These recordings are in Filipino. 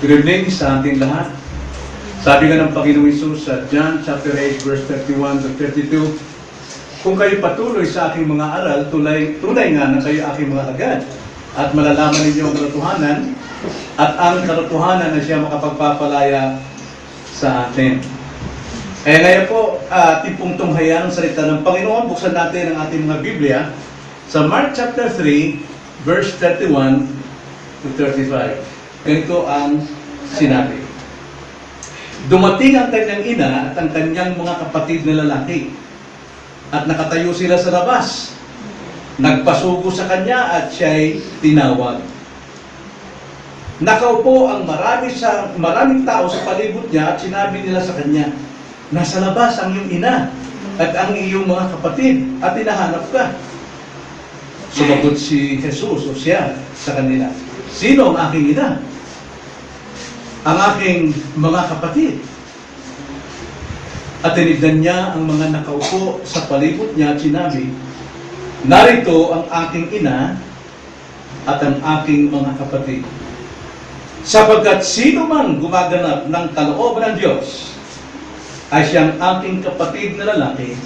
Good evening sa ating lahat. Sabi nga ng Panginoong Hesus sa John chapter 8 verse 31 to 32, kung kayo patuloy sa aking mga aral, tunay nga na kayo aking mga agad, at malalaman ninyo ang katotohanan, at ang katotohanan na siya makapagpapalaya sa atin. Kaya ngayon po, ating pong tunghayan ang salita ng Panginoon. Buksan natin ang ating mga Biblia sa Mark chapter 3 verse 31 to 35. Ganito ang sinabi. Dumating ang kanyang ina at ang kanyang mga kapatid na lalaki, at nakatayo sila sa labas. Nagpasugo sa kanya at siya'y tinawag. Nakaupo ang maraming tao sa palibot niya at sinabi nila sa kanya, nasa labas ang iyong ina at ang iyong mga kapatid at hinahanap ka. Sumagot si Jesus o siya sa kanila, sino ang aking ina? Ang aking mga kapatid. At tinignan niya ang mga nakaupo sa palibot niya at sinabi, narito ang aking ina at ang aking mga kapatid. Sapagkat sino man gumaganap ng kalooban ng Diyos, ay siyang aking kapatid na lalaki,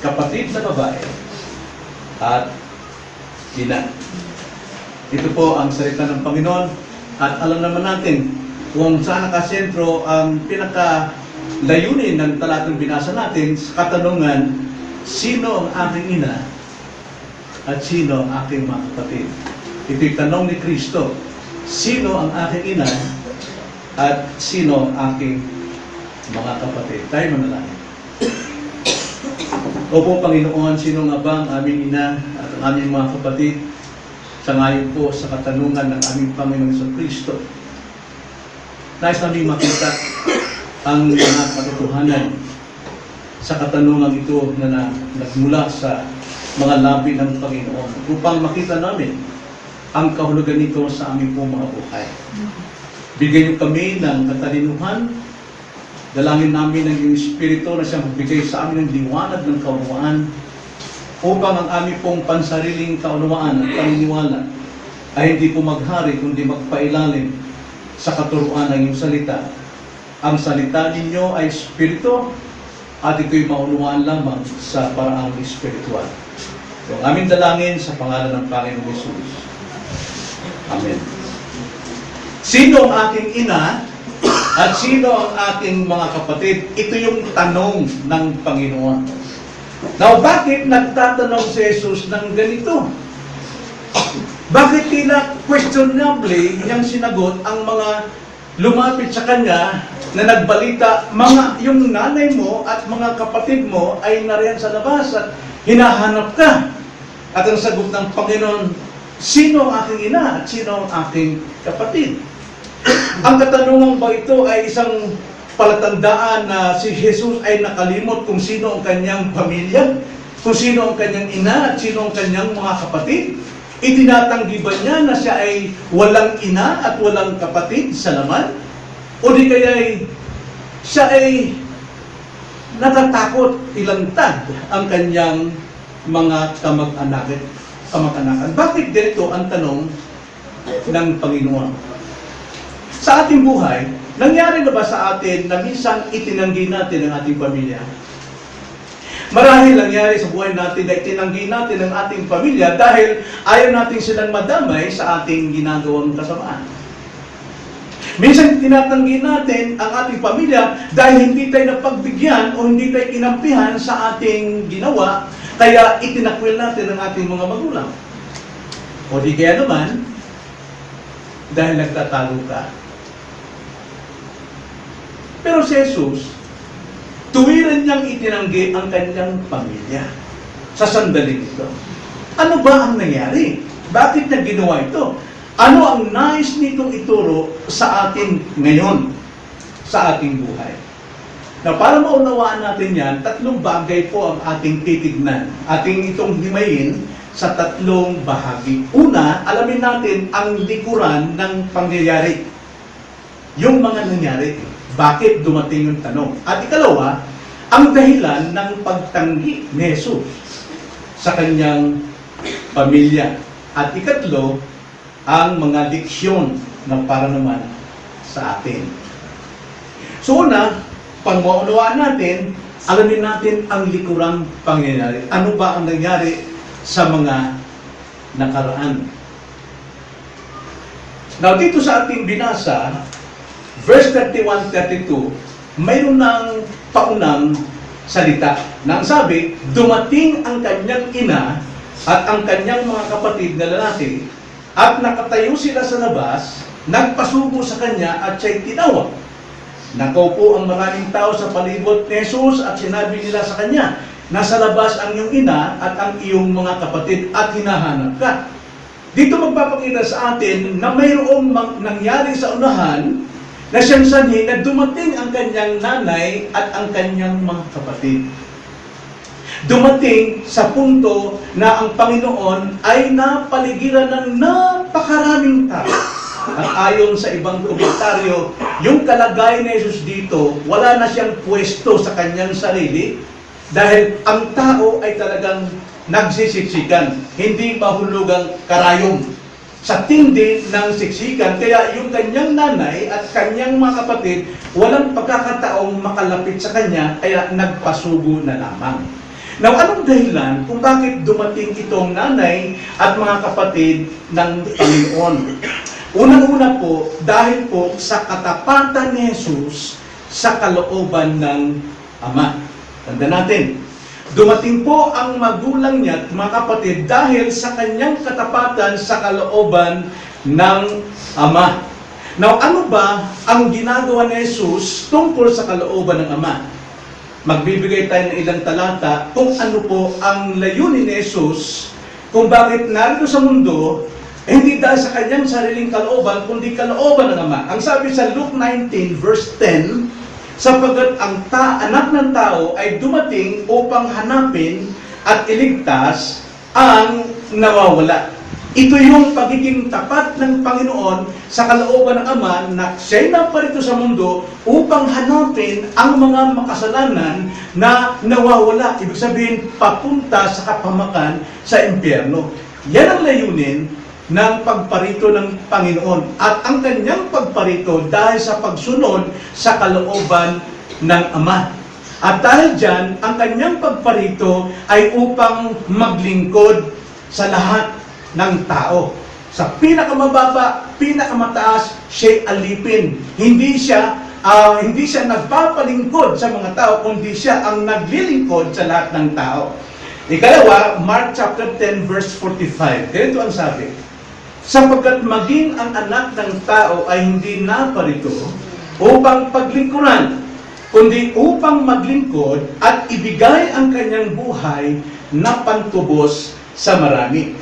kapatid na babae, at ina. Ito po ang salita ng Panginoon, at alam naman natin kung saan nakasentro ang pinaka-layunin ng talatang binasa natin sa katanungan, sino ang aking ina at sino ang aking mga kapatid? Ito'y tanong ni Kristo, sino ang aking ina at sino ang aking mga kapatid? Tayo manalangin. Opo, Panginoon, sino nga ba ang aming ina at ang aming mga kapatid? Sa ngayon po sa katanungan ng aming Panginoon sa Kristo, nais namin makita ang mga katotohanan sa katanungan ito na nagmula sa mga labi ng Panginoon upang makita namin ang kahulugan nito sa aming pong mga buhay. Bigyan niyo kami ng katalinuhan, dalangin namin ng iyong Espiritu na siyang magbigay sa amin ng liwanag ng kaunawaan upang ang aming pong pansariling kaunawaan at paniniwala ay hindi po maghari kundi magpailalim sa katuruan ng iyong salita. Ang salita ninyo ay Espiritu at ito'y maunawaan lamang sa paraang espiritual. So, aming dalangin sa pangalan ng Panginoong Hesus. Amen. Sino ang aking ina at sino ang aking mga kapatid? Ito yung tanong ng Panginoon. Now, bakit nagtatanong si Jesus ng ganito? Bakit tila questionably niyang sinagot ang mga lumapit sa kanya na nagbalita, yung nanay mo at mga kapatid mo ay nariyan sa labas at hinahanap ka? At ang sagot ng Panginoon, sino ang aking ina at sino ang aking kapatid? Ang katanungan ba ito ay isang palatandaan na si Jesus ay nakalimot kung sino ang kanyang pamilya, kung sino ang kanyang ina at sino ang kanyang mga kapatid? Itinatanggi ba niya na siya ay walang ina at walang kapatid sa laman? O di kaya siya ay natatakot ilantad ang kanyang mga kamag-anakan? Bakit ganito ang tanong ng Panginoon? Sa ating buhay, nangyari na ba sa atin na minsan itinanggi natin ang ating pamilya? Marahil nangyari sa buhay natin na itinanggi natin ang ating pamilya dahil ayaw natin silang madamay sa ating ginagawang kasamaan. Minsan tinatanggi natin ang ating pamilya dahil hindi tayo napagbigyan o hindi tayo kinampihan sa ating ginawa, kaya itinakwil natin ang ating mga magulang. O di kaya naman, dahil nagtatago ka. Pero si Jesus, tuwiran niyang itinanggi ang kanyang pamilya sa sandaling ito. Ano ba ang nangyari? Bakit niya ginawa ito? Ano ang nais nitong ituro sa atin ngayon, sa ating buhay? Na para maunawaan natin yan, tatlong bagay po ang ating titignan. Ating itong himayin sa tatlong bahagi. Una, alamin natin ang likuran ng pangyayari. Yung mga nangyari. Bakit dumating yung tanong? At ikalawa, ang dahilan ng pagtanggi ni Jesus sa kanyang pamilya. At ikatlo, ang mga diksyon na para naman sa atin. So una, pag maunawaan natin, alamin natin ang likurang pangyayari. Ano ba ang nangyari sa mga nakaraan? Now, dito sa ating binasa, verse 31-32, mayroon ng paunang salita na ang sabi, dumating ang kanyang ina at ang kanyang mga kapatid na lalaki at nakatayo sila sa labas, nagpasubo sa kanya at siya'y tinawag. Nakaupo ang maraming tao sa palibot ni Jesus at sinabi nila sa kanya, nasa labas ang iyong ina at ang iyong mga kapatid at hinahanap ka. Dito magpapakita sa atin na mayroong nangyari sa unahan na siyang sanhi na dumating ang kanyang nanay at ang kanyang mga kapatid. Dumating sa punto na ang Panginoon ay napaligiran ng napakaraming tao. At ayon sa ibang komentaryo, yung kalagayan ni Jesus dito, wala na siyang pwesto sa kanyang sarili dahil ang tao ay talagang nagsisiksikan, hindi mahulugang karayom. Sa tindi ng siksikan, kaya yung kanyang nanay at kanyang mga kapatid, walang pagkakataong makalapit sa kanya, kaya nagpasubo na lamang. Now, anong dahilan kung bakit dumating itong nanay at mga kapatid ng Panginoon? Unang-una po, dahil po sa katapatan ni Jesus sa kalooban ng Ama. Tanda natin, dumating po ang magulang niya at mga kapatid dahil sa kanyang katapatan sa kalooban ng Ama. Now, ano ba ang ginagawa ni Jesus tungkol sa kalooban ng Ama? Magbibigay tayo ng ilang talata kung ano po ang layunin ni Jesus, kung bakit narito sa mundo, hindi dahil sa kanyang sariling kalooban, kundi kalooban ng Ama. Ang sabi sa Luke 19 verse 10, sapagkat ang anak ng tao ay dumating upang hanapin at iligtas ang nawawala. Ito yung pagiging tapat ng Panginoon sa kalooban ng Ama na siya'y naparito sa mundo upang hanapin ang mga makasalanan na nawawala. Ibig sabihin, papunta sa kapahamakan sa impyerno. Yan ang layunin ng pagparito ng Panginoon. At ang kanyang pagparito dahil sa pagsunod sa kalooban ng Ama. At dahil dyan, ang kanyang pagparito ay upang maglingkod sa lahat ng tao. Sa pinakamababa, pinakamataas, siya'y alipin. Hindi siya nagpapalingkod sa mga tao, kundi siya ang naglilingkod sa lahat ng tao. Ikalawa, Mark chapter 10 verse 45. Ganito ang sabi, sapagkat maging ang anak ng tao ay hindi naparito upang paglingkuran, kundi upang maglingkod at ibigay ang kanyang buhay na pantubos sa marami.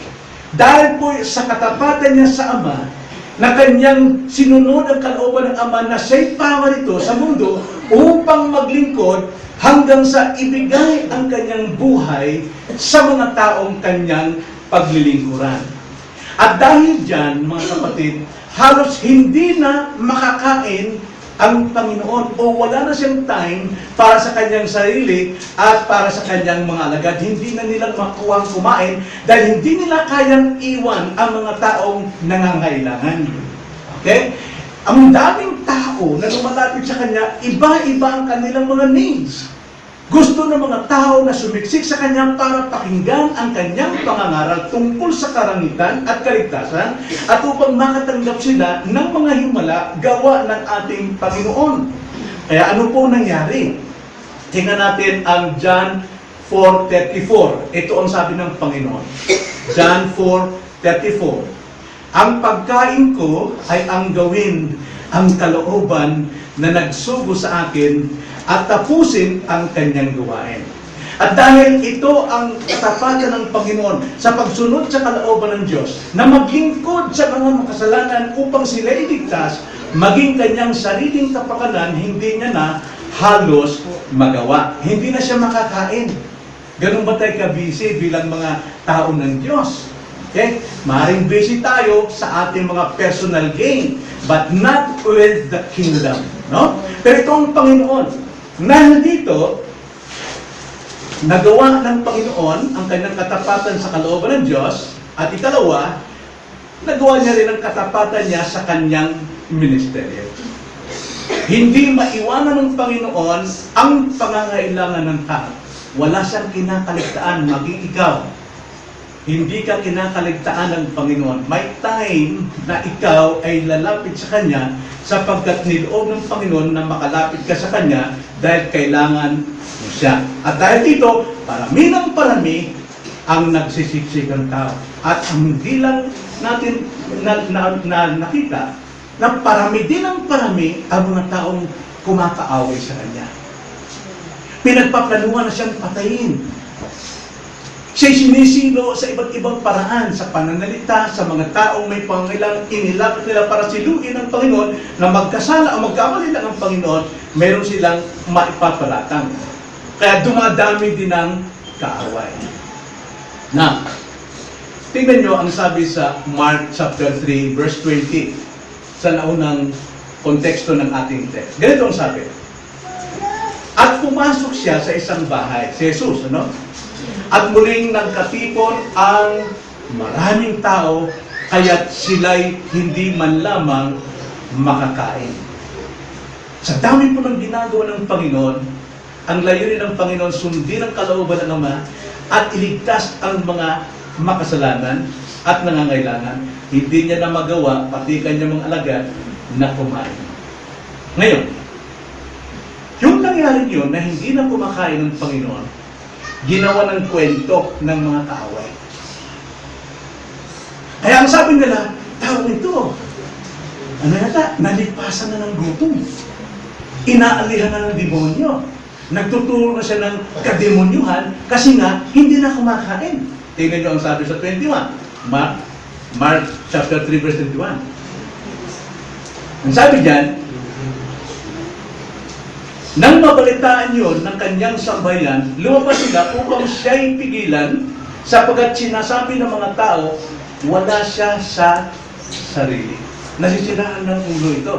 Dahil po sa katapatan niya sa Ama, na kanyang sinunod ang kalooban ng Ama na siya'y pamarito sa mundo upang maglingkod hanggang sa ibigay ang kanyang buhay sa mga taong kanyang paglilingkuran. At dahil dyan, mga kapatid, halos hindi na makakain ang Panginoon o wala na siyang time para sa kanyang sarili at para sa kanyang mga alagad. Hindi na nila makuwang kumain dahil hindi nila kayang iwan ang mga taong nangangailangan. Okay? Ang daming tao na lumalapit sa kanya, iba-iba ang kanilang mga needs. Gusto ng mga tao na sumiksik sa kanya para pakinggan ang kanyang pangangaral tungkol sa karangitan at kaligtasan at upang makatanggap sila ng mga himala gawa ng ating Panginoon. Kaya ano po nangyari? Tingnan natin ang John 4:34. Ito ang sabi ng Panginoon. John 4:34. Ang pagkain ko ay ang gawin ang kalooban na nagsugo sa akin at tapusin ang kanyang gawain. At dahil ito ang katapatan ng Panginoon sa pagsunod sa kalooban ng Diyos, na maglingkod sa mga makasalanan upang sila iligtas, maging kanyang sariling kapakanan, hindi niya na halos magawa. Hindi na siya makakain. Ganun ba tayo ka-busy bilang mga tao ng Diyos? Okay? Maaaring busy tayo sa ating mga personal gain, but not with the kingdom. No? Pero itong Panginoon, na dito, nagawa ng Panginoon ang kanyang katapatan sa kalooban ng Diyos, at ikalawa, nagawa niya rin ang katapatan niya sa kanyang ministeryo. Hindi maiwanan ng Panginoon ang pangangailangan ng tao. Wala siyang kinakaligtaan, maging ikaw. Hindi ka kinakaligtaan ng Panginoon. May time na ikaw ay lalapit sa Kanya sapagkat niloob ng Panginoon na makalapit ka sa Kanya dahil kailangan mo siya. At dahil dito, parami ng parami ang nagsisiksik ng tao. At ang hindi lang natin nakita na parami din ang parami ang mga taong kumakaaway sa Kanya. Pinagpaplanuhan na siyang patayin. Siya'y sinisilo sa iba't ibang paraan, sa pananalita, sa mga taong may pangailangan, inilapit nila para siluin ng Panginoon na magkasala o magkamali lang ang Panginoon, meron silang maipapalatang. Kaya dumadami din ang kaaway. Na, tingnan nyo ang sabi sa Mark chapter 3, verse 20, sa naunang konteksto ng ating text. Ganito ang sabi. At pumasok siya sa isang bahay, si Jesus, ano? At muling nagkatipon ang maraming tao, kaya't sila'y hindi man lamang makakain. Sa dami po ng ginagawa ng Panginoon, ang layunin ng Panginoon, sundin ang kalooban ng Ama, at iligtas ang mga makasalanan at nangangailangan. Hindi niya na magawa, pati kanyang mga alagad, na kumain. Ngayon, yung nangyari yun na hindi na kumakain ng Panginoon, ginawa ng kwento ng mga kaaway. Kaya ang sabi nila, tao ito, ano yata, nalipasan na ng gutom. Inaalihan na ng demonyo. Nagtuturo na siya ng kademonyuhan kasi nga, hindi na kumakain. Tingnan nyo ang sabi sa 21. Mark chapter 3 verse 21. Ang sabi dyan, nang mabalitaan yun ng kanyang sambayan, lumabas sila upang siya'y pigilan sapagkat sinasabi ng mga tao, wala siya sa sarili. Nasisiraan ng ulo ito.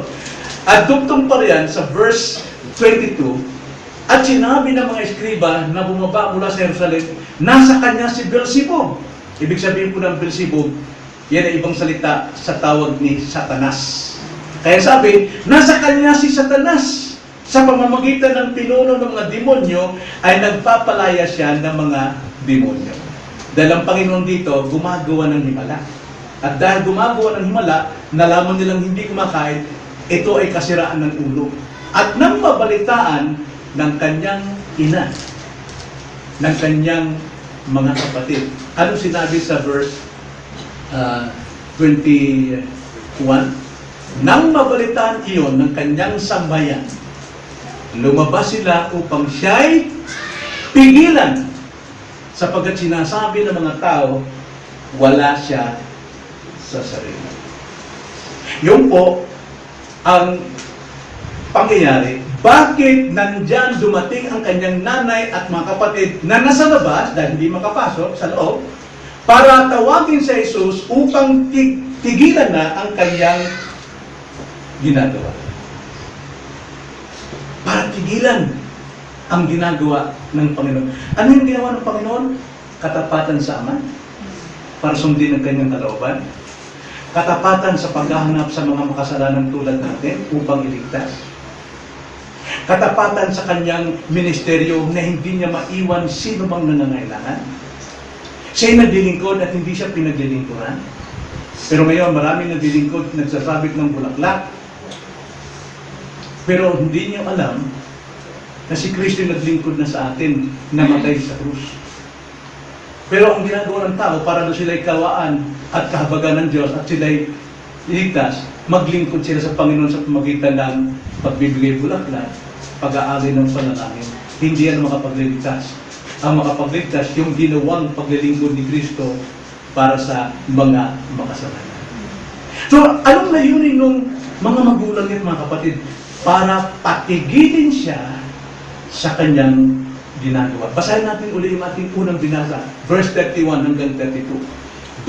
At dugtong pa riyan sa verse 22, at sinabi ng mga eskriba na bumaba mula sa Jerusalem, nasa kanya si Beelzebub. Ibig sabihin po ng Beelzebub, yan ay ibang salita sa tawag ni Satanas. Kaya sabi, nasa kanya si Satanas. Sa pamamagitan ng pinuno ng mga demonyo, ay nagpapalaya siya ng mga demonyo. Dahil ang Panginoon dito, gumagawa ng himala. At dahil gumagawa ng himala, nalaman nilang hindi kumakain, ito ay kasiraan ng ulo. At nang mabalitaan ng kanyang ina, ng kanyang mga kapatid. Ano sinabi sa verse 21? Nang mabalitaan iyon ng kanyang sambayan, lumabas sila upang siya'y pigilan sapagkat sinasabi ng mga tao, wala siya sa sarili. Yun po ang pangyayari. Bakit nandyan dumating ang kanyang nanay at mga kapatid na nasa labas, dahil hindi makapasok sa loob, para tawagin si Jesus upang tigilan na ang kanyang ginagawa. Para tigilan ang ginagawa ng Panginoon. Ano yung ginawa ng Panginoon? Katapatan sa Ama para sundin ang kanyang kalooban. Katapatan sa paghahanap sa mga makasalanan tulad natin upang iligtas. Katapatan sa kanyang ministeryo na hindi niya maiwan sino mang nangangailangan. Siya'y naglilingkod at hindi siya pinaglilingkuran. Pero ngayon maraming naglilingkod, nagsasabit ng bulaklak. Pero hindi niyo alam na si Kristo naglingkod na sa atin, namatay sa krus. Pero ang ginagawa ng tao, para na sila'y kawaan at kahabagan ng Diyos at sila'y iligtas, maglingkod sila sa Panginoon sa pamagitan ng pagbibigay bulaklak, pag-aari ng panalangin. Hindi yan makapagligtas. Ang makapagligtas, yung ginawang paglilingkod ni Kristo para sa mga makasalanan. So, anong layunin ng mga magulang at mga kapatid? Para patigilin siya sa kanyang ginagawa. Basahin natin uli yung ating unang binasa, verse 31 hanggang 32.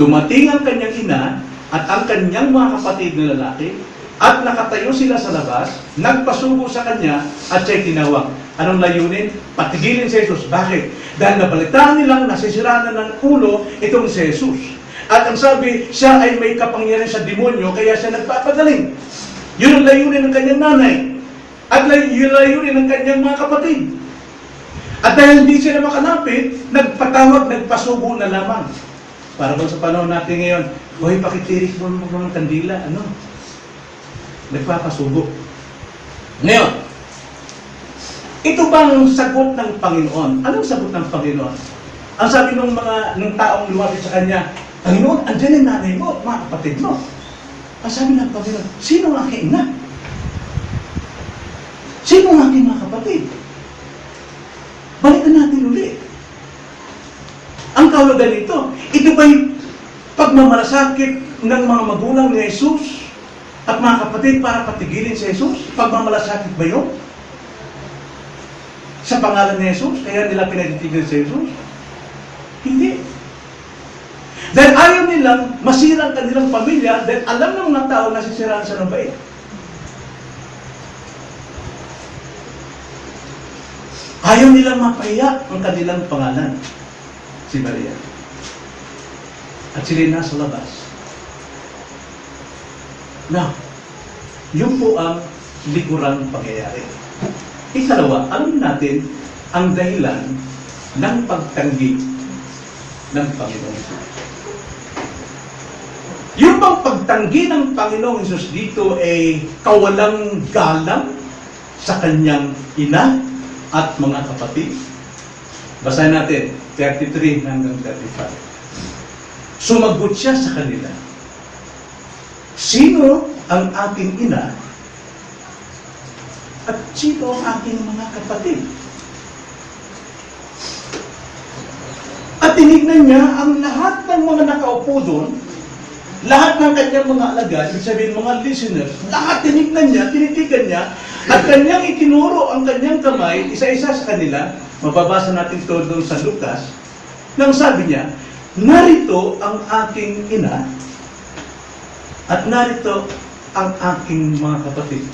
Dumating ang kanyang ina at ang kanyang mga kapatid na lalaki at nakatayo sila sa labas, nagpasubo sa kanya at siya'y tinawag. Anong layunin? Patigilin si Jesus. Bakit? Dahil nabalitaan nilang nasisiraan na ng ulo itong si Jesus. At ang sabi, siya ay may kapangyarihan sa demonyo, kaya siya nagpapagaling. Yun ang layunin ng kanyang nanay. at layo rin ng kanyang mga kapatid. At dahil hindi sila makalapit, nagpatawag, nagpasubo na lamang. Para ba sa panahon natin ngayon, hoy, pakitirik mo ng kandila, nagpapasubo. Ngayon, ito bang sagot ng Panginoon? Anong sagot ng Panginoon? Ang sabi ng taong lumapit sa kanya, Panginoon, andyan ang nanay mo, mga kapatid mo. Ang sabi ng Panginoon, sino ang aking ina? Sino ang aking mga kapatid? Balikan natin ulit. Ang kahulugan nito, ito ba'y pagmamalasakit ng mga magulang ni Jesus at mga kapatid para patigilin si Jesus? Pagmamalasakit ba yun? Sa pangalan ni Jesus, kaya nila pinatitigil si Jesus? Hindi. Dahil ayaw nilang masira ang kanilang pamilya dahil alam ng mga tao na sisiraan sa ng bait. Ayaw nilang mapahiya ang kanilang pangalan, si Maria. At sila nasa labas. Now, yun po ang likurang pangyayari. Ikalawa, alam natin ang dahilan ng pagtanggi ng Panginoong Jesus. Yung bang pagtanggi ng Panginoong Jesus dito ay kawalang galang sa kanyang ina at mga kapatid. Basahin natin, 33 hanggang 35. Sumagot siya sa kanila, sino ang aking ina at sino ang aking mga kapatid? At tinignan niya ang lahat ng mga nakaupo doon, lahat ng kanyang mga alagad, ibig sabihin mga listeners, lahat tinignan niya, tinitigan niya, at kanyang itinuro ang kanyang kamay, isa-isa sa kanila. Mababasa natin ito doon sa Lucas, nang sabi niya, narito ang aking ina, at narito ang aking mga kapatid.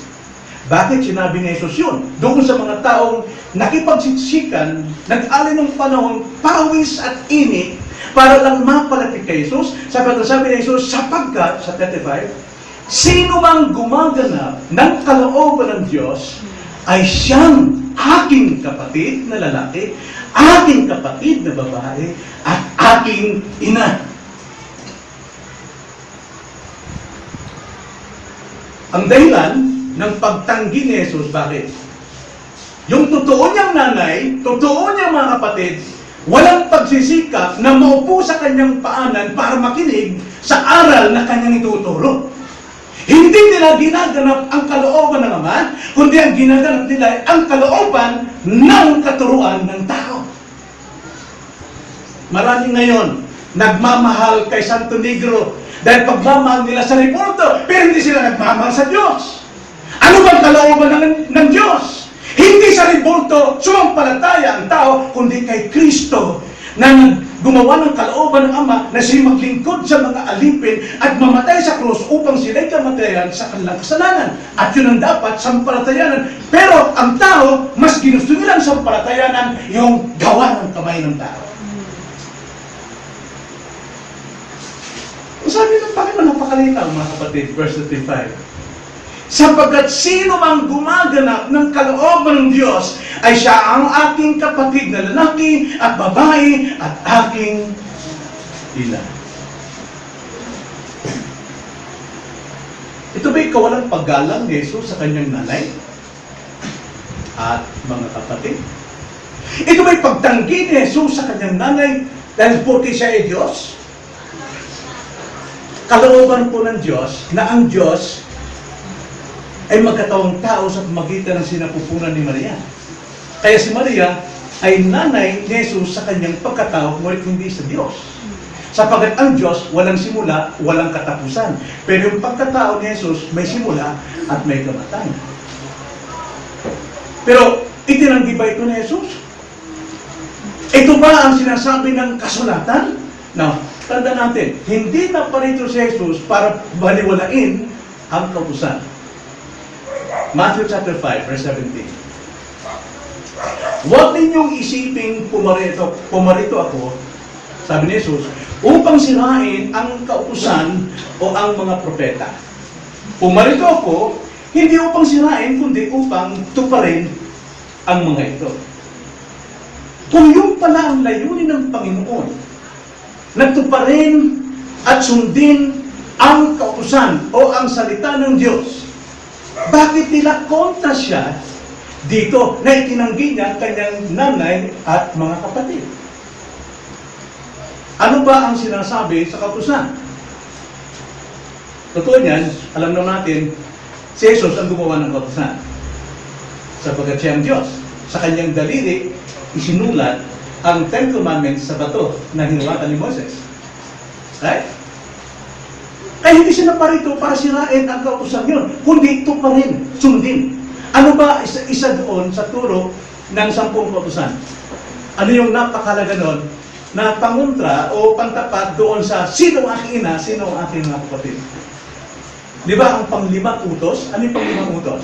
Bakit sinabi ni Jesus yun? Doon sa mga taong nakipagsiksikan, nag-alay ng panahon, pawis at init, para lang mapalapit kay Jesus, sapagkat sabi ni Jesus, sapagkat, sa 35, sino mang gumaganap ng kalooban ng Diyos, ay siyang aking kapatid na lalaki, aking kapatid na babae, at aking ina. Ang dahilan ng pagtanggi ni Jesus, bakit? Yung totoo niyang nanay, totoo niyang mga kapatid, walang pagsisikap na maupo sa kanyang paanan para makinig sa aral na kanyang ituturo. Hindi nila ginaganap ang kalooban ng Ama, kundi ang ginaganap nila ay ang kalooban ng katuruan ng tao. Marami ngayon nagmamahal kay Santo Negro dahil pagmamahal nila sa Repoldo, pero hindi sila nagmamahal sa Diyos. Ano bang kalooban ng Diyos? Hindi sa Repoldo sumampalataya ang tao, kundi kay Kristo na gumawa ng kalooban ng Ama na siya maglingkod sa mga alipin at mamatay sa krus upang sila'y kamatayan sa kanilang kasalanan. At yun ang dapat sampalatayanan. Pero ang tao, mas ginusto nilang sampalatayanan yung gawa ng kamay ng tao. Sabi ng Panginoon, napakalinaw mga kapatid, verse 35. Sapagkat sino mang gumaganap ng kalooban ng Diyos ay siya ang aking kapatid na lalaki at babae at aking ina. Ito ba'y kawalang paggalang ni Jesus sa kanyang nanay at mga kapatid? Ito ba'y pagtanggi ni Jesus sa kanyang nanay dahil porque siya ay Diyos? Kalooban po ng Diyos na ang Diyos ay magkatawang tao sa pamagitan ng sinapupunan ni Maria. Kaya si Maria ay nanay ni Jesus sa kanyang pagkatao, ngunit hindi sa Diyos. Sapagkat ang Diyos walang simula, walang katapusan. Pero yung pagkatao ni Jesus may simula at may kamatayan. Pero itinanggi ba ito ni Jesus? Ito ba ang sinasabi ng kasulatan? Now, tanda natin, hindi na parito si Jesus para baliwalain ang kautusan. Matthew chapter 5, verse 17. Huwag ninyong isiping pumarito ako, sabi ni Jesus, upang sirain ang kautusan o ang mga propeta. Pumarito ako, Hindi upang sirain, kundi upang tuparin ang mga ito. Kung yung pala ang layunin ng Panginoon, nagtuparin at sundin ang kautusan o ang salita ng Diyos, bakit nila kontra siya dito na itinanggi niya ang kanyang nanay at mga kapatid? Ano ba ang sinasabi sa kautusan? Totoo niyan, alam naman natin, si Jesus ang gumawa ng kautusan. Sapagkat siya ang Diyos. Sa kanyang daliri, isinulat ang Ten Commandments sa bato na hinulatan ni Moses. Right? Kaya hindi siya naparito para sirain ang kautusan yun, kundi ito pa rin, sundin. Ano ba isa doon sa turo ng 10 kautusan? Ano yung napakalaga doon na pangontra o pantapat doon sa sino ang aking ina, sino ang aking mga kapatid? Di ba ang panglimang utos? Ano yung panglimang utos?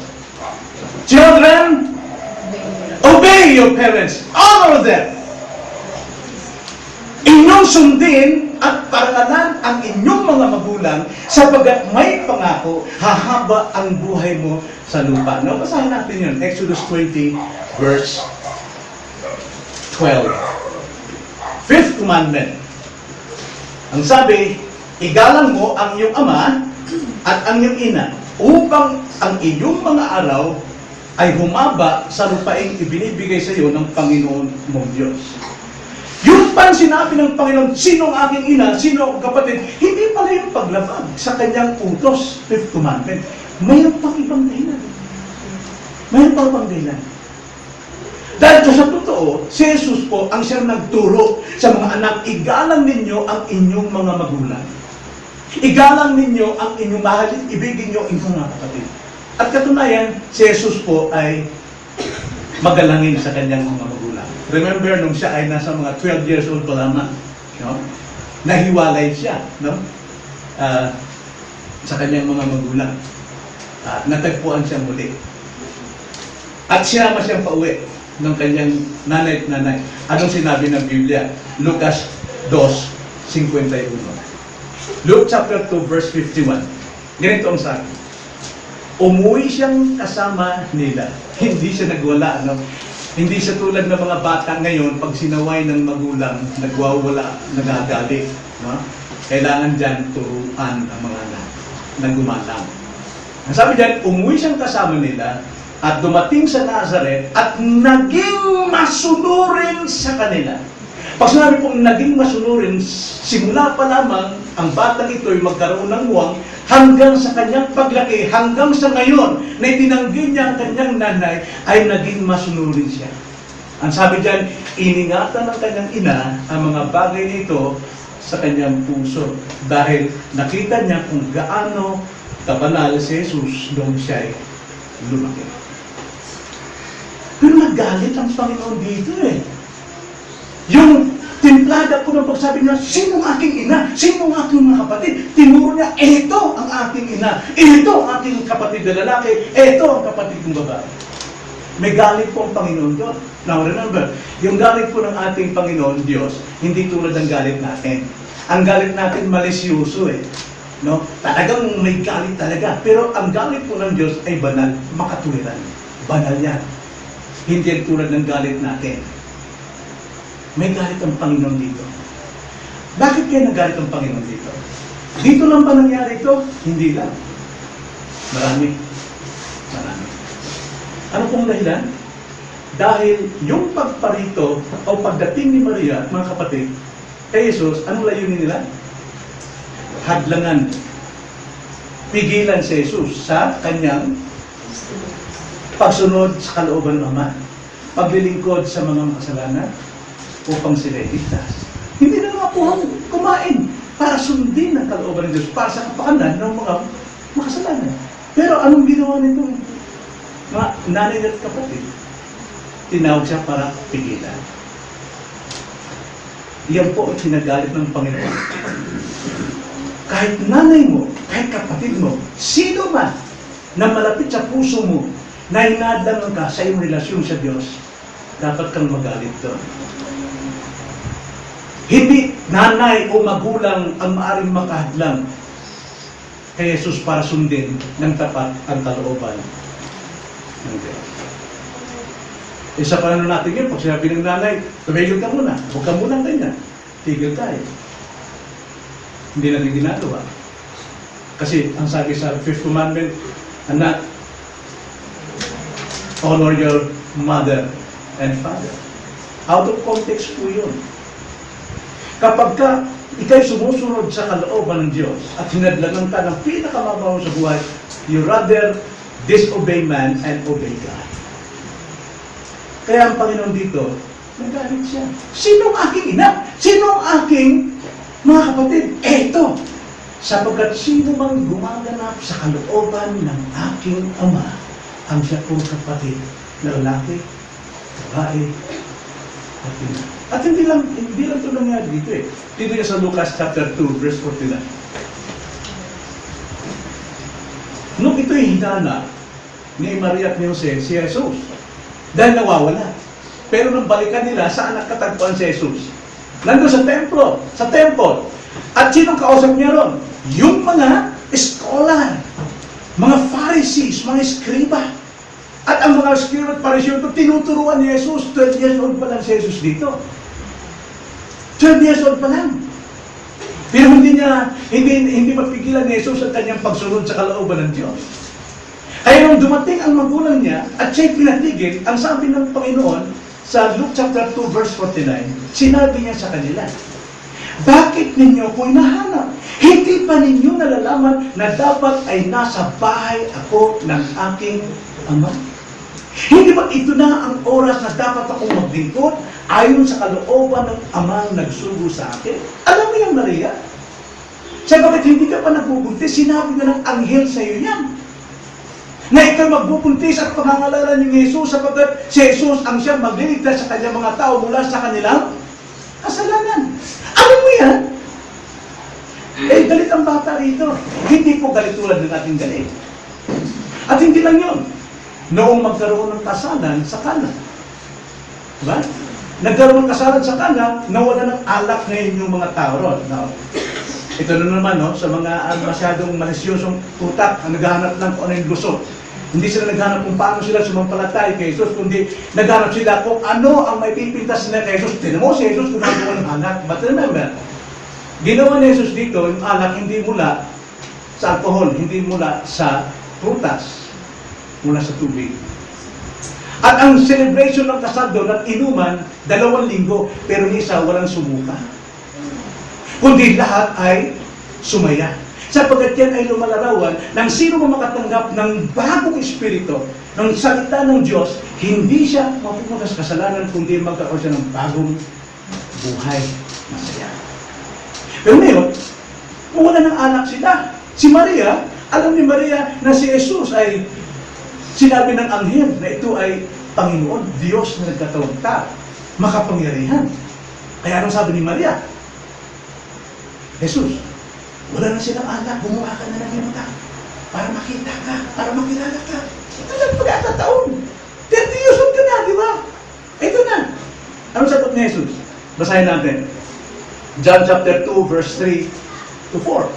Children, obey your parents, honor them. Inyong sundin at paralan ang inyong mga magulang sapagkat may pangako, hahaba ang buhay mo sa lupa. No, basahin natin yun. Exodus 20, verse 12. Fifth commandment. Ang sabi, igalang mo ang iyong ama at ang iyong ina upang ang iyong mga araw ay humaba sa lupaing ibinibigay sa iyo ng Panginoon mong Diyos. Yung pang sinabi ng Panginoon, sino ang aking ina, sino ang kapatid, hindi pala yung paglabag sa kanyang utos, fifth commandment. Mayroon pang ibang dahilan. Mayroon pang ibang dahilan. Dahil sa totoo, si Jesus po ang siyang nagturo sa mga anak, igalang ninyo ang inyong mga magulang. Igalang ninyo ang inyong mahalin, ibigin nyo ang inyong mga kapatid. At katunayan, si Jesus po ay magalangin sa kanyang mga magulang. Remember, nung siya ay nasa mga 12 years old pa lamang, no? Nahiwalay siya, no? Sa kanyang mga magulang. Natagpuan siya muli. At sinama siyang pauwi ng kanyang nanay at nanay. Anong sinabi ng Biblia? Lucas 2:51. Luke chapter 2, verse 51. Ganito ang sabi. Umuwi siyang kasama nila. Hindi siya nagwala, no? Hindi siya tulad ng mga bata ngayon, pag sinaway ng magulang, nagwawala, nagagalit. No? Kailangan dyan turuan ang mga anak na gumalang. Ang sabi dyan, umuwi siyang kasama nila at dumating sa Nazareth at naging masunurin sa kanila. Pag sinabi pong naging masunurin, simula pa lamang ang batang ito ay magkaroon ng muwang hanggang sa kanyang paglaki, hanggang sa ngayon na itinanggi niya ang kanyang nanay, ay naging masunurin siya. Ang sabi dyan, iningatan ng kanyang ina ang mga bagay nito sa kanyang puso dahil nakita niya kung gaano kabanal si Jesus noong siya ay lumaki. Pero nagalit ang Panginoon dito eh. Yung timplada po ng pagsabi niya, sino ang aking ina? Sino ang aking mga kapatid? Tinuro niya, ito ang aking ina. Ito ang aking kapatid na lalaki. Ito ang kapatid kong babae. May galit po ang Panginoon doon. Now remember, yung galit po ng ating Panginoon Diyos, hindi tulad ng galit natin. Ang galit natin malisyoso eh. No? Talagang may galit talaga. Pero ang galit po ng Diyos ay banal, makatuwiran. Banal yan. Hindi tulad ng galit natin. May galit ang Panginoon dito. Bakit kaya nagalit ang Panginoon dito? Dito lang ba nangyari ito? Hindi lang. Marami. Marami. Ano pong dahilan? Dahil yung pagparito o pagdating ni Maria at mga kapatid kay Jesus, anong layunin nila? Hadlangan. Pigilan si Jesus sa kanyang pagsunod sa kalooban ng Ama. Paglilingkod sa mga makasalanan upang sila iligtas. Hindi na nga po kumain para sundin ang kalooban ng Diyos, para sa kapakanan ng mga makasalanan. Pero anong ginawa nito? Mga nanay at kapatid, tinawag siya para pigilan. Yan po ang sinagalit ng Panginoon. Kahit nanay mo, kahit kapatid mo, sino man na malapit sa puso mo, na hinadlangan ka sa iyong relasyon sa Diyos, dapat kang magalit doon. Hindi nanay o magulang ang maaring makahadlang kay Jesus para sundin ng tapat ang kalooban ng Diyos. Isa pa natin yun, pag sinabi ng nanay, tumigil ka muna, huwag ka muna ganyan, tigil tayo. Hindi natin ginagawa. Kasi ang sabi sa fifth commandment, anak, honor your mother and father. Out of context po yun. Kapag ka ikay sumusunod sa kalooban ng Diyos at hinadlangan ka ng pinakamabaho sa buhay, you rather disobey man and obey God. Kaya ang Panginoon dito, nagalit siya. Sino ang aking ina? Sino ang aking mga kapatid? Eto! Sapagkat sino mang gumaganap sa kalooban ng aking ama, ang siya pong kapatid na lalaki, babae, at ina. At hindi lang ito nangyari dito eh. Dito niya sa Lucas chapter 2, verse 49. Nung ito'y hinana ni Maria at ni Jose, si Jesus, dahil nawawala. Pero nung balikan nila, saan nakatagpuan si Jesus? Nandun sa templo, sa temple. At sinong kausap niya ron? Yung mga scholar, mga Pharisees, mga Eskriba. At ang mga Eskriba at Pharisees ito, tinuturuan ni Jesus. 12 years old pa lang si Jesus dito. 12 years old pa lang. Pero hindi mapigilan ni Jesus ang kanyang pagsunod sa kalooban ng Diyos. Kaya nung dumating ang magulang niya at siya'y pinatigil, ang sabi ng Panginoon sa Luke chapter 2 verse 49, sinabi niya sa kanila, bakit ninyo ko hinahanap? Hindi pa ninyo nalalaman na dapat ay nasa bahay ako ng aking ama? Hindi ba ito na ang oras na dapat akong maglingkod ayon sa kalooban ng amang nagsugo sa akin? Alam mo yung Maria? Sabagat hindi ka pa nagbubuntis, sinabi na ng anghel sa iyo yan. Na ikaw magbubuntis at pangangalanan ni Jesus sapagkat si Jesus ang siyang magliligtas sa kanyang mga tao mula sa kanilang kasalanan. Alam mo yan? Eh, galit ang bata rito. Hindi po galit tulad ng ating galit. At hindi lang yun. Noong magkaroon ng kasalan sa Kana. Diba? Nagkaroon ng kasalan sa Kana, nawala ng alak ngayon yung mga tao ron. No? Ito na naman, no, sa mga masyadong malisyosong utak, ang naghahanap lang kung ano yung lusot. Hindi sila naghanap kung paano sila sumampalatay kay Jesus, kundi naghanap sila kung ano ang may pipintas nila kay Jesus. Tinan mo si Jesus gumagawa ng alak. But remember, ginawa ni Jesus dito, yung alak hindi mula sa alcohol, hindi mula sa prutas, mula sa tubig. At ang celebration ng kasal doon at inuman, 2 linggo, pero ni isa walang sumuka. Kundi lahat ay sumaya. Sapagkat yan ay lumalarawan ng sino mo makatanggap ng bagong espiritu, ng salita ng Diyos, hindi siya mapupunta sa kasalanan, kundi magkakaroon siya ng bagong buhay na saya. Pero ngayon, wala ng anak sila. Si Maria, alam ni Maria na si Jesus ay sinabi ng anghel na ito ay Panginoon, Diyos na nagkatawag ta, makapangyarihan. Kaya anong sabi ni Maria? Jesus, wala na silang anak, gumawa ka na ng inuta para makita ka, para makilala ka. Ito lang pagkakataon. 30 years old ka na, di ba? Ito na. Anong sagot ni Jesus? Basahin natin. John chapter 2, verse 3 to 4.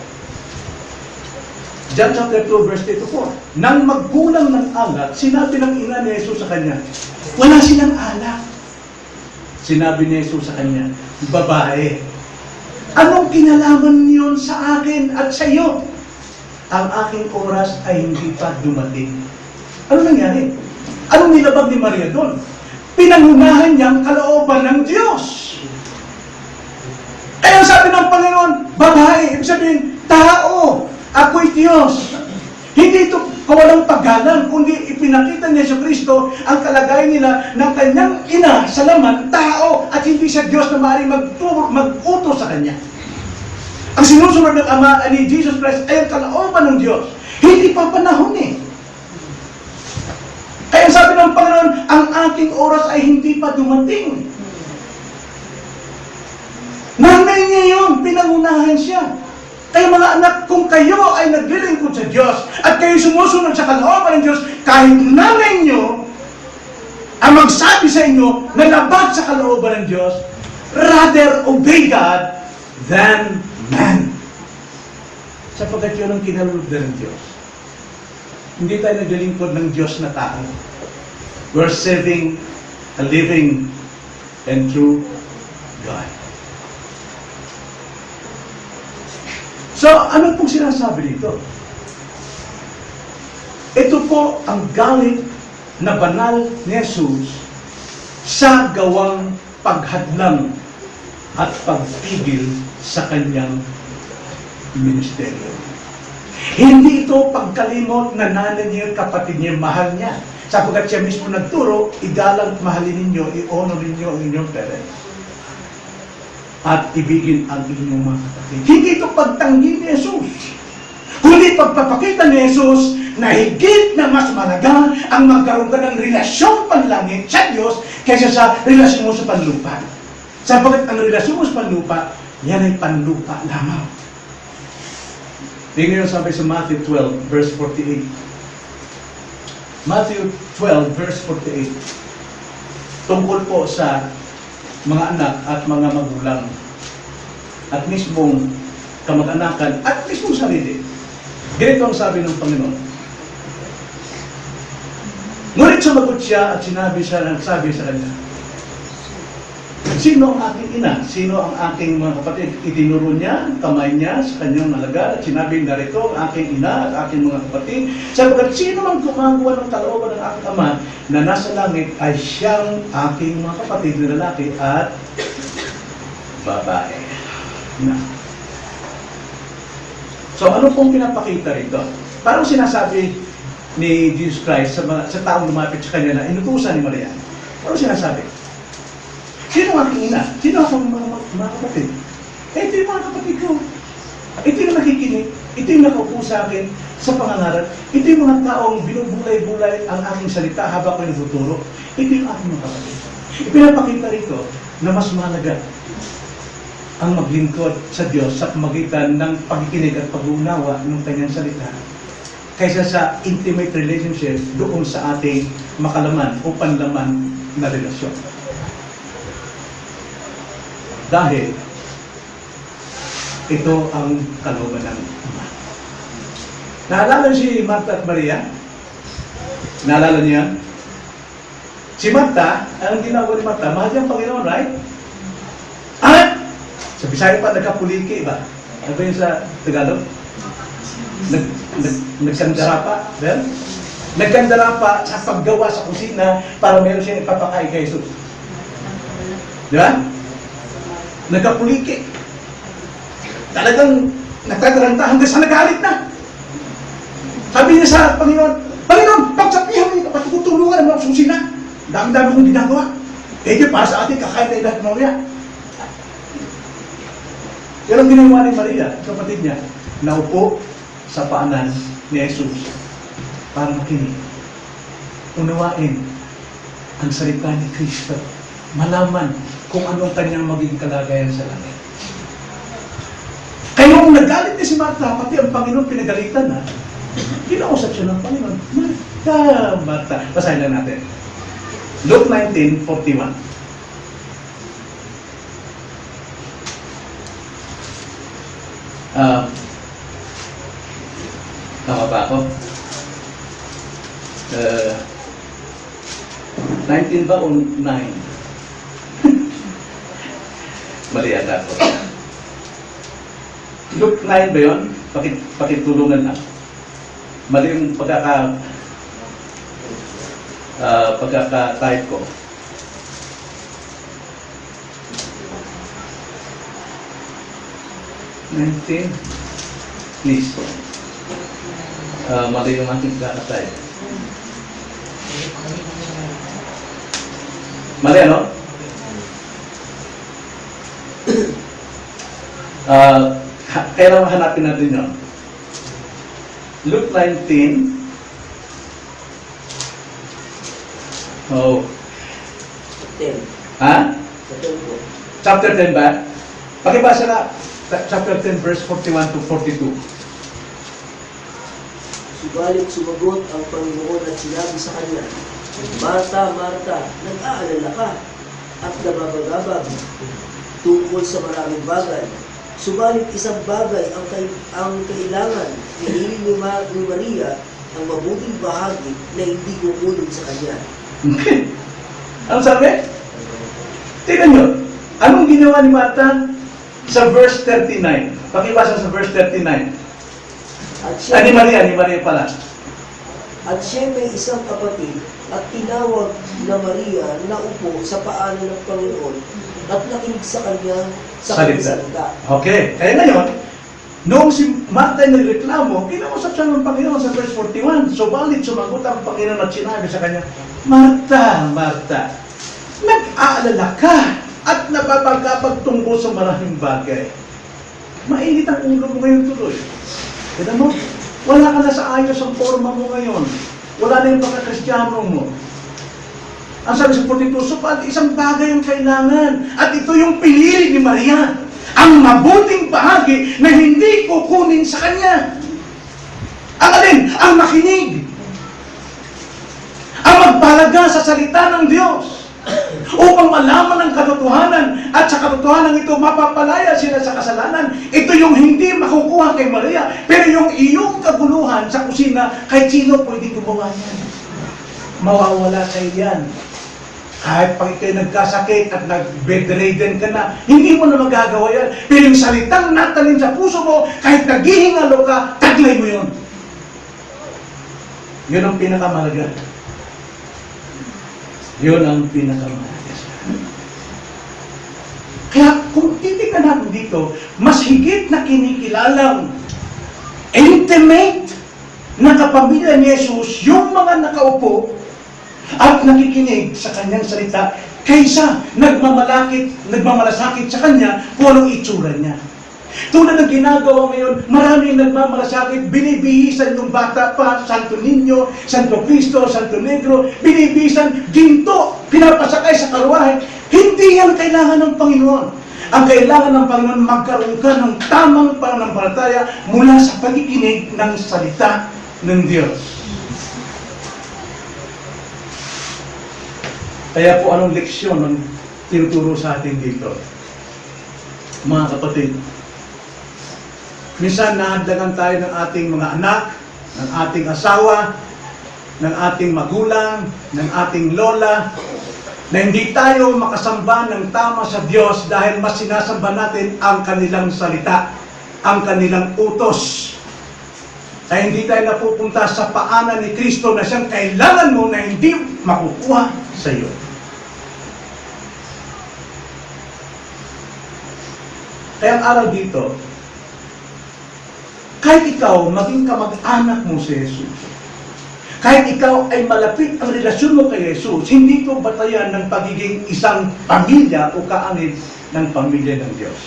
John chapter 2, verse 3 to 4. Nang magkulang ng alak, sinabi ng ina ni Jesus sa kanya, wala silang alak. Sinabi ni Jesus sa kanya, babae, anong kinalaman niyon sa akin at sa iyo? Ang aking oras ay hindi pa dumating. Ano nangyari? Anong nilabag ni Maria doon? Pinangunahan niyang kalooban ng Diyos. Kaya sabi ng Panginoon, babae, ibig sabihin, tao, ako'y Diyos. Hindi ito kawalang paggalang, kundi ipinakita ni Jesucristo ang kalagayan nila ng kanyang ina sa laman, tao, at hindi siya Diyos na maaaring mag-utos sa kanya. Ang sinusunod ng Ama ni Jesus Christ ay ang kalooban ng Diyos. Hindi pa panahon eh. Kaya sabi ng Panginoon, ang aking oras ay hindi pa dumating. Nanay niya yun, pinangunahan siya. Kaya mga anak, kung kayo ay naglilingkod sa Diyos at kayo sumusunod sa kalooban ng Diyos, kahit nanay niyo ang magsabi sa inyo na labag sa kalooban ng Diyos, rather obey God than man. sapagkat yun ang kinalulog ng Diyos. Hindi tayo naglilingkod ng Diyos na tao. We're serving a living and true God. So, ano pong sinasabi dito? Ito po ang galit na banal ni Jesus sa gawang paghadlang at pagpigil sa kanyang ministeryo. Hindi ito pagkalimot na nanay niya, kapatid niya, mahal niya. Sapagkat siya mismo nagturo, igalang mahalin ninyo, i-honor ninyo ang inyong parents. At ibigin ang inyong mga kapatid. Hindi ito pagtanggi ni Jesus. Kundi pagpapakita ni Jesus na higit na mas malaga ang magkaroon ka ng relasyon panlangit sa Diyos kaysa sa relasyon mo sa panlupa. Sapagkat ang relasyon mo sa panlupa, yan ay panlupa lamang. Tingnan nyo sabi sa Matthew 12, verse 48. Matthew 12, verse 48. Tungkol po sa mga anak at mga magulang at mismong kamag-anakan at mismong sarili. Ganito ang sabi ng Panginoon. Ngunit sumagot siya at nagsabi sa kanya, sino ang aking ina? Sino ang aking mga kapatid? Itinuro niya, kamay niya sa kanyang alagad at sinabi, narito ang aking ina at aking mga kapatid. Sapagkat sino ang gumagawa ng kalooban ng aking ama na nasa langit ay siyang aking mga kapatid na lalaki at babae. Na. So ano pong pinapakita rito? Parang sinasabi ni Jesus Christ sa taong lumapit sa kanya na inutusan ni Maria. Ano sinasabi? Sino ang aking ina? Sino ang mga kapatid? Ito yung mga kapatid ko. Ito yung nakikinig. Ito yung nakaupo sa akin sa pangangaral. Ito yung mga taong binubulay-bulay ang aking salita habang ko nagtuturo. Ito yung aking mga kapatid. Ipinapakita rito na mas mahalaga ang maglingkod sa Diyos sa pamagitan ng pagkikinig at pag-uunawa ng kanyang salita kaysa sa intimate relationship doon sa ating makalaman o panlaman na relasyon. Dahil ito ang kalooban ng Ama. Naalala si Martha at Maria? Naalala niya? Si Martha, ang ginagawa ni Martha, mahal niya ang Panginoon, right? At sa Bisaya pa, nagkapuliki ba? Ano ba yun sa Tagalog? Nagsandara pa? Well, nagkandara pa sa paggawa sa kusina para meron siyang ipapakain kay Jesus. Di ba? Nagkapuliki. Talagang nagtataranta hanggang sa nagalit na. Sabi niya sa Panginoon, Panginoon, pagsabihan mo yung kapatid ko, tulungan ang mga susina. Dami-dami kong ginagawa. Eh, di para sa atin, kakain tayo lahat mamaya. Yan ang ginawa ni Maria, kapatid niya, naupo sa paanan ni Jesus para makinig. Unawain ang salita ni Kristo. Malaman kung anong kanyang magiging kalagayan sa langit. Kaya kung nagalit ni si Martha, pati ang Panginoon pinagalitan na, kinausap siya ng Panginoon. Martha, Martha. Basahin lang natin. Luke 19:41. Tama ba ako? 19 ba o 9? Mali ata ako. Luke 9 ba yun? Pakitulungan na. Mali yung pagkaka-type ko. 19. Please. Mali yung aking pagkaka-type. Mali ano? Kaya hanapin natin yun. Luke 19. Oh. 10. Ha? Sa 10 po. Chapter 10 ba? Pakibasa na. Chapter 10 verse 41 to 42. Subalit sumagot ang Panginoon at sinabi sa kanya, Marta, Marta, nag-aalala ka at nababagabag tungkol sa maraming bagay. Subalit isang bagay ang kailangan, pinili ni Maria ang mabuting bahagi na hindi kukunin sa kanya. Ang sabi? Tingnan nyo. Anong ginawa ni Martha sa verse 39? Pakibasa sa verse 39. Ni Maria pala. At siya may isang kapatid at tinawag na Maria na upo sa paanan ng Panginoon at nakinig sa kanya sa kanyang salita. Okay. Kaya ngayon, noong si Martha ay nagreklamo, kinausap siya ng Panginoon sa verse 41. Subalit sumagot ang Panginoon at sinabi sa kanya, Martha, Martha, nag-aalala ka at napapagkapag tungkol sa maraming bagay. Mainit ang ulo mo ngayon tuloy. Kaya mo, wala ka na sa ayos ang forma mo ngayon. Wala na yung pagkakristyano mo. Ang sabi sa 42, subalit isang bagay ang kailangan. At ito yung pinili ni Maria. Ang mabuting bahagi na hindi kukunin sa kanya. Ang alin? Ang makinig. Ang magpalaga sa salita ng Diyos. Upang malaman ang katotohanan at sa katotohanan ito mapapalaya sila sa kasalanan. Ito yung hindi makukuha kay Maria, pero yung iyong kaguluhan sa kusina, kahit sino pwede gumawa yan. Mawawala kayo yan. Kahit pag ikay nagkasakit at nag-bedridden ka na, hindi mo na magagawa yan. Pero yung salitang natalin sa puso mo, kahit naghihingalo ka, taglay mo yun. Yun ang pinakamahalaga. Yun ang pinakamahalaga. Kaya kung titignan natin dito, mas higit na kinikilalang intimate na kapamilya ni Jesus yung mga nakaupo at nakikinig sa kanyang salita kaysa nagmamalasakit sa kanya kung anong itsura niya. Tulad ng ginagawa ngayon, maraming nagmamalasakit, binibihisan yung bata pa, Santo Niño, Santo Cristo, Santo Negro, binibihisan, ginto, pinapasakay sa karwahe. Hindi yan kailangan ng Panginoon. Ang kailangan ng Panginoon, magkaroon ka ng tamang pananampalataya mula sa pakikinig ng salita ng Diyos. Kaya po anong leksyon ang tinuturo sa atin dito? Mga kapatid, minsan nahadlagan tayo ng ating mga anak, ng ating asawa, ng ating magulang, ng ating lola, na hindi tayo makasamba ng tama sa Diyos dahil mas sinasamba natin ang kanilang salita, ang kanilang utos. Ay hindi tayo napupunta sa paanan ni Kristo na siyang kailangan mo na hindi makukuha sa iyo. Kaya ang aral dito, kahit ikaw maging kamag-anak mo si Jesus, kahit ikaw ay malapit ang relasyon mo kay Jesus, hindi ito batayan ng pagiging isang pamilya o kaanib ng pamilya ng Diyos.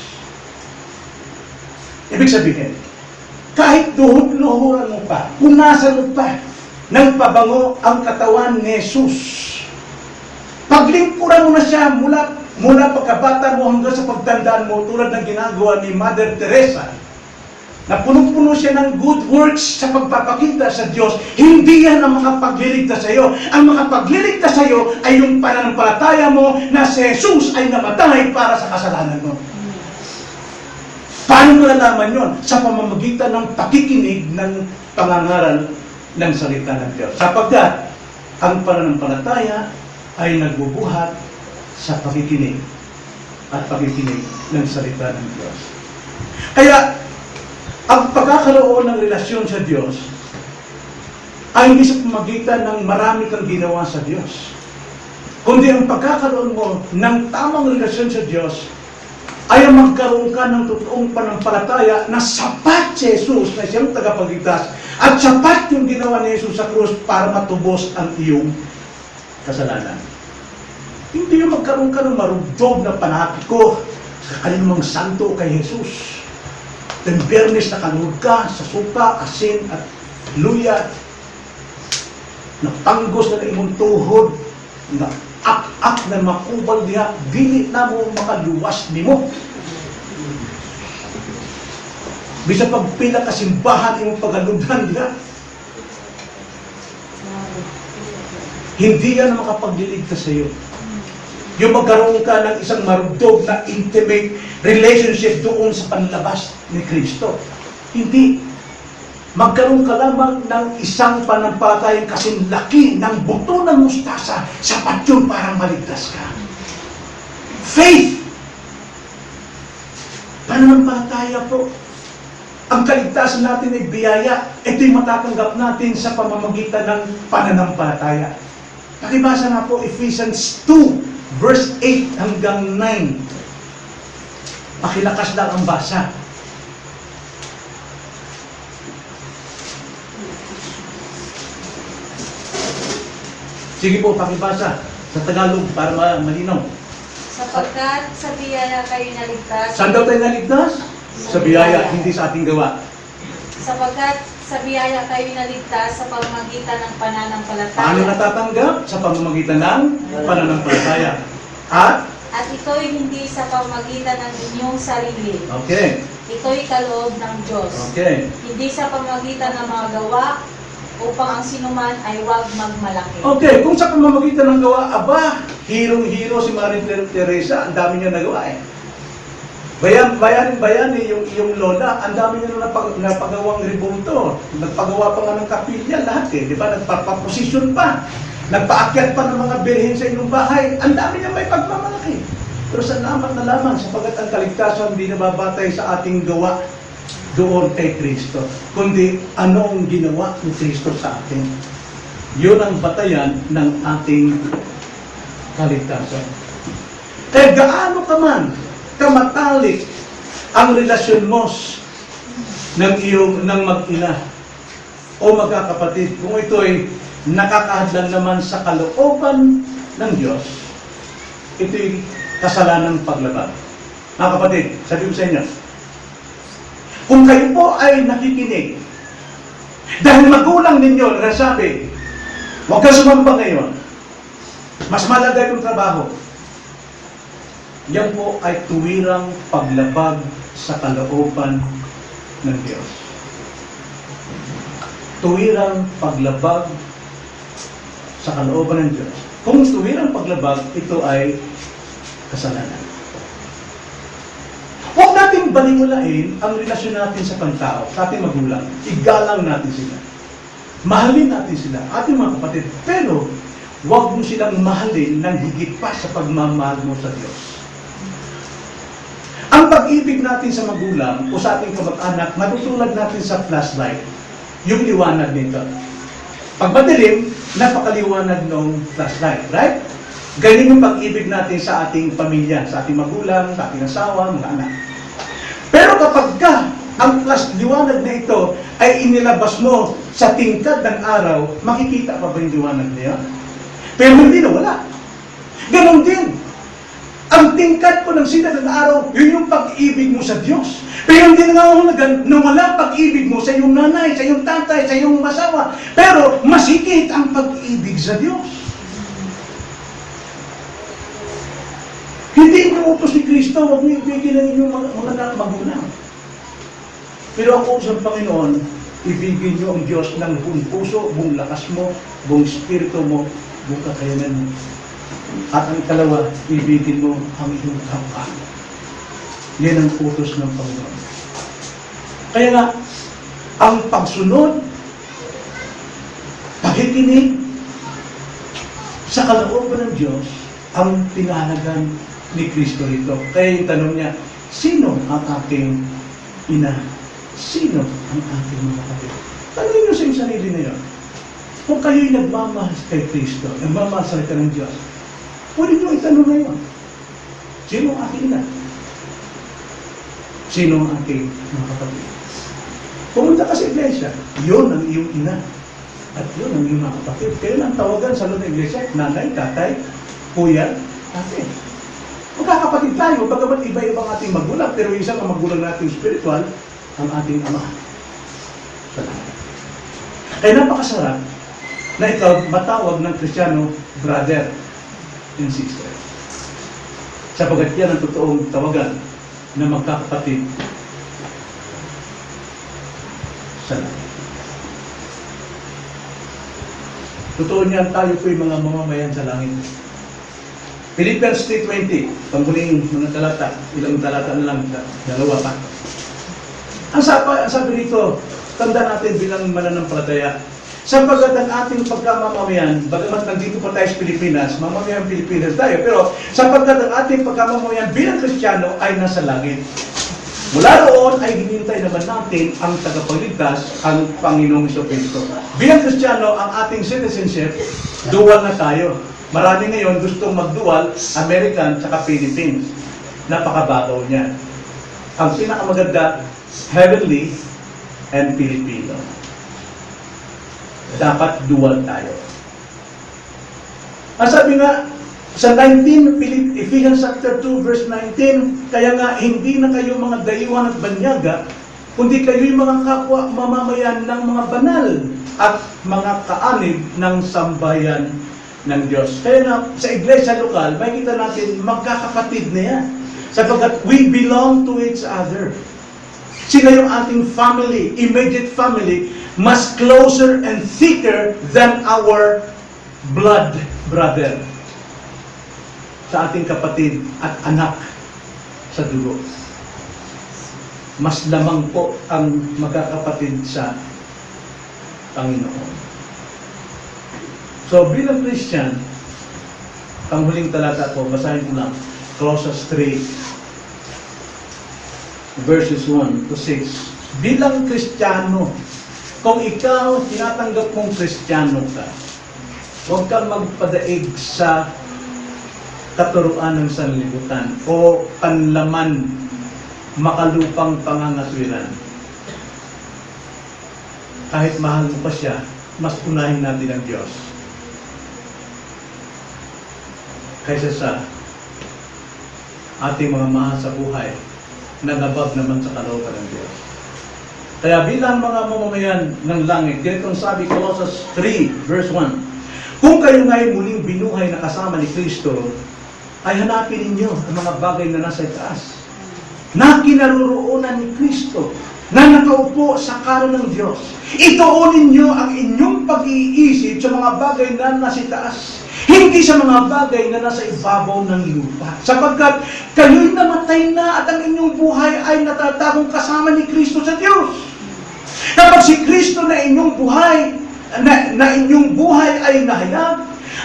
Ibig sabihin, kahit duhod-luhuran mo pa, punasan mo pa ng pabango ang katawan ni Jesus, paglingkuran mo na siya mula pagkabata mo hanggang sa pagtandaan mo, tulad ng ginagawa ni Mother Teresa, na punong-puno siya ng good works sa pagpapakita sa Diyos, hindi yan ang makapagliligtas sa iyo. Ang makapagliligtas sa iyo ay yung pananampalataya mo na si Jesus ay namatay para sa kasalanan mo. Paano mo nalaman yun? Sa pamamagitan ng pakikinig ng pangangaral ng salita ng Diyos. Sapagkat ang pananampalataya ay nagbubuhat sa pakikinig at pakikinig ng salita ng Diyos. Kaya, ang pagkakaroon ng relasyon sa Diyos ay hindi sa pamamagitan ng marami kang ginawa sa Diyos. Kundi ang pagkakaroon mo ng tamang relasyon sa Diyos ay ang magkaroon ka ng totoong panampalataya na sapat si Jesus na siyang tagapagligtas at sapat yung ginawa ni Jesus sa krus para matubos ang iyong kasalanan. Hindi yung magkaroon ka ng marugdog na panakiko sa kaninumang santo kay Jesus. Then Bernes na kaluhod ka sa suka, asin at luya, na panggos na imong tuhod, na ak-ak na makubal diha, dili na mo makaluwas ni mo. Bisa pagpila ka simbahan imong paghalugdan diha. Hindi yan makapagliligtas sa iyo. yung magkaroon ka ng isang marugdog na intimate relationship doon sa panlabas ni Kristo. Hindi. Magkaroon ka lamang ng isang panampalatayang kasing laki ng buto ng mustasa, sapat yun para maligtas ka. Faith! Pananampalataya po. Ang kaligtasan natin ay biyaya. Ito'y matatanggap natin sa pamamagitan ng pananampalataya. Pakibasa na po Ephesians 2, verse 8 hanggang 9. Pakilakas lang ang basa. Sige po, pakibasa sa Tagalog para malinaw. Sapagkat sa biyaya kayo naligtas. Saan daw tayo naligtas? Sa biyaya, hindi sa ating gawa. Sapagkat sa biyaya kayo naligtas sa pamamagitan ng pananampalataya. Paano natatanggap? Sa pamamagitan ng pananampalataya. At? At ito'y hindi sa pamamagitan ng inyong sarili. Okay. Ito'y kaloob ng Diyos. Okay. Hindi sa pamamagitan ng mga gawa upang ang sinuman ay huwag magmalaki. Okay, kung sa pamamagitan ng gawa, aba, hirong-hiro si Maria Teresa, ang dami niya nagawa eh. Bayanin yung iyong lola, ang dami niya napagawang rebulto. Nagpagawa pa nga ng kapilya, lahat eh. Di ba? Nagpaposisyon pa. Nagpaakyat pa ng mga birhen sa inyong bahay. Ang dami niya may pagmamalaki. Pero salamat na lamang sapagat ang kaligtasan hindi nababatay sa ating gawa doon kay Kristo. Kundi ano ang ginawa ni Kristo sa atin. Yun ang batayan ng ating kaligtasan. Kaya gaano ka man kamatalik ang relasyon mo ng mag-ina o magkakapatid, kung ito ay nakakahadlan naman sa kalooban ng Diyos, ito'y kasalanang paglabag. Mga kapatid, sabi ko sa inyo, kung kayo po ay nakikinig, dahil magulang ninyo nasabi, huwag ka sumamba ngayon, mas malagay yung trabaho, yan po ay tuwirang paglabag sa kalooban ng Diyos. Tuwirang paglabag sa kalooban ng Diyos. Kung tuwirang paglabag, ito ay kasalanan. Huwag natin baliwalain ang relasyon natin sa pantao, sa ating magulang. Igalang natin sila. Mahalin natin sila, ating mga kapatid. Pero, huwag mo silang mahalin ng higit pa sa pagmamahal mo sa Diyos. Ang pag-ibig natin sa magulang o sa ating kamag-anak, matutulad natin sa flashlight, yung liwanag nito. Pag madilim, napakaliwanag ng flashlight, right? Ganyan yung pag-ibig natin sa ating pamilya, sa ating magulang, sa ating asawa, mga anak. Pero kapag ang liwanag na ito ay inilabas mo sa tingkad ng araw, makikita pa ba yung liwanag niya? Pero hindi na wala. Ganon din. Ang tingkad po ng sikat ng araw, yun yung pag-ibig mo sa Diyos. Pero hindi nangangahulugan na wala pag-ibig mo sa iyong nanay, sa iyong tatay, sa iyong asawa. Pero masikit ang pag-ibig sa Diyos. Hindi inuutos ni Kristo, huwag niyo ibigin ang inyong mga magulang. Pero ang utos ng Panginoon, ibigin niyo ang Diyos ng buong puso, buong lakas mo, buong espiritu mo, buong kakayanan mo. At ang ikalawa, ibigin mo ang iyong kapwa. Yan ang utos ng Panginoon. Kaya nga, ang pagsunod, pakikinig sa kalooban ng Diyos, ang pinahalagan ni Kristo rito. Kaya yung tanong niya, sino ang aking ina? Sino ang aking mga kapatid? Tanongin niyo sa iyong sarili na yun. Kung kayo'y nagmamahal kay Kristo, nagmamahal sa ito ng Diyos, pwede nyo itanong ngayon, sino ang aking ina? Sino ang aking mga kapatid? Pumunta ka sa iglesia, yun ang iyong ina. At yun ang iyong mga kapatid. Kaya lang tawagan sa loob ng iglesia, nanay, tatay, kuya, ate. Magkakapatid tayo, bagamat iba-ibang ating magulang, pero isang ang magulang natin spiritual, ang ating ama. Salamat. Kaya napakasarap na ikaw matawag ng Kristiyano, brother and sister. Sapagat yan ang totoong tawagan na magkakapatid sa langit. Totoo niyan, tayo po'y mga mamamayan sa langit. Philippians 3:20, panghuling mga talata, ilang talata na lang, dalawa pa. Ang sabi rito, tanda natin bilang mananampalataya, sapagkat ang ating pagkamamamayan, bagamat nandito pa tayo sa Pilipinas, mamamayang Pilipinas tayo, pero sapagkat ang ating pagkamamamayan bilang Kristiyano ay nasa langit. Mula roon ay hinintay naman natin ang tagapagligtas, ang Panginoong Jesucristo. Bilang Kristiyano, ang ating citizenship, dual na tayo. Marami ngayon gustong magdual, American at Philippines. Napakababaw niya. Ang pinakamaganda, heavenly and Filipino. Dapat dual tayo. Ang sabi nga, sa 19, Ephesians chapter 2, verse 19, kaya nga hindi na kayo mga dayuhan at banyaga, kundi kayo'y mga kapwa mamamayan ng mga banal at mga kaanib ng sambayan ng Diyos. Kaya na sa iglesia lokal, makikita natin magkakapatid na yan. Sapagkat we belong to each other. Sila yung ating family, immediate family, mas closer and thicker than our blood brother. Sa ating kapatid at anak sa dugo. Mas lamang po ang magkakapatid sa Panginoon. So bilang Christian, panghuling talata ko, basahin ko lang, Colossians 3, verses 1 to 6. Bilang Kristiyano, kung ikaw tinatanggap mong Kristiyano ka, huwag kang magpadaig sa katuruan ng sanlibutan o panlaman makalupang pangangatwiran. Kahit mahal mo pa siya, mas unahin natin ang Diyos kaysa sa ating mga mahal sa buhay na nabab naman sa kalooban ng Diyos. Kaya bilang mga mamamayan ng langit, ganitong sabi Colossians 3 verse 1, kung kayo nga'y muling binuhay na kasama ni Kristo, ay hanapin ninyo ang mga bagay na nasa itaas, na kinaroroonan ni Kristo, na nakaupo sa kanan ng Diyos. Ituon ninyo ang inyong pag-iisip sa mga bagay na nasa itaas, hindi sa mga bagay na nasa ibabaw ng lupa. Sapagkat kayo'y namatay na at ang inyong buhay ay natatagong kasama ni Kristo sa Diyos. Kapag si Kristo na inyong buhay ay nahayag,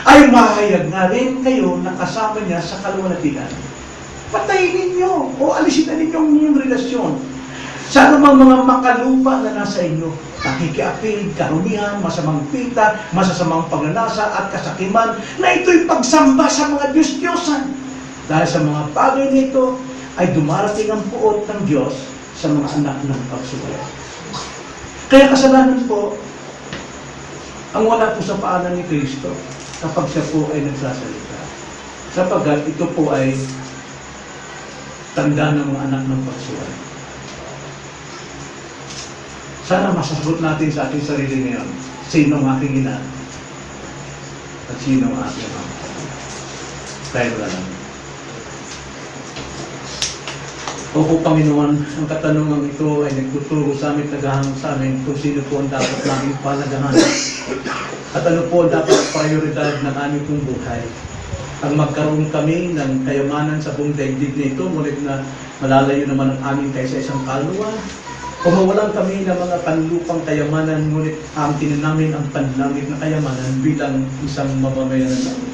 ay mahayag nga rin kayo na kasama niya sa kaluwalhatian. Patayin ninyo o alisin na ninyo ang inyong relasyon sa anumang mga makalupa na nasa inyo. Pakikiapid, karumihan, masamang pita, masasamang pagnanasa at kasakiman na ito'y pagsamba sa mga Diyos-Diyosan. Dahil sa mga bagay nito ay dumarating ang puot ng Diyos sa mga anak ng pagsuway. Kaya kasalanan po ang wala po sa paanan ni Kristo kapag siya po ay nagsasalita. Sapagkat ito po ay tanda ng mga anak ng pagsuway. Sana masasagot natin sa ating sarili ngayon, sino ang aking ina at sino ang aking ama. Tayo na lang. Opo Panginoon, ang katanungan ito ay nagtuturo sa amin, naghahang sa amin kung sino po ang dapat namin palagahan. At ano po dapat prioridad ng aming pong buhay. Ang magkaroon kami ng kayamanan sa buong daigdig nito, ngunit na malalayo naman ang aming kaysa isang kaluluwa. Kung mawalan kami ng mga panlupang kayamanan, ngunit aamtinin namin ang panlangit na kayamanan bilang isang mamamayan ng langit.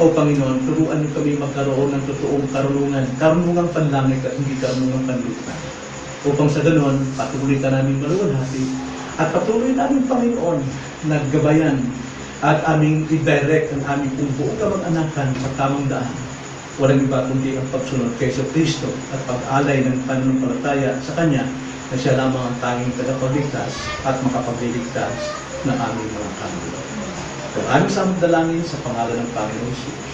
O Panginoon, turuan niyo kami magkaroon ng totoong karunungang panlangit at hindi karunungang panlupa. Upang sa ganon, patuloy ka namin maluwalhati at patuloy namin, Panginoon, naggabayan at aming i-direct ang aming buong kamag-anakan sa tamang daan. Walang iba kundi ang pagsunod kay Kristo at pag-alay ng pananampalataya sa Kanya na siya lamang ang tanging tagapagligtas at makapagliligtas ng aming mga kaluluwa. Kung aming samang dalangin sa pangalan ng Panginoon Jesus.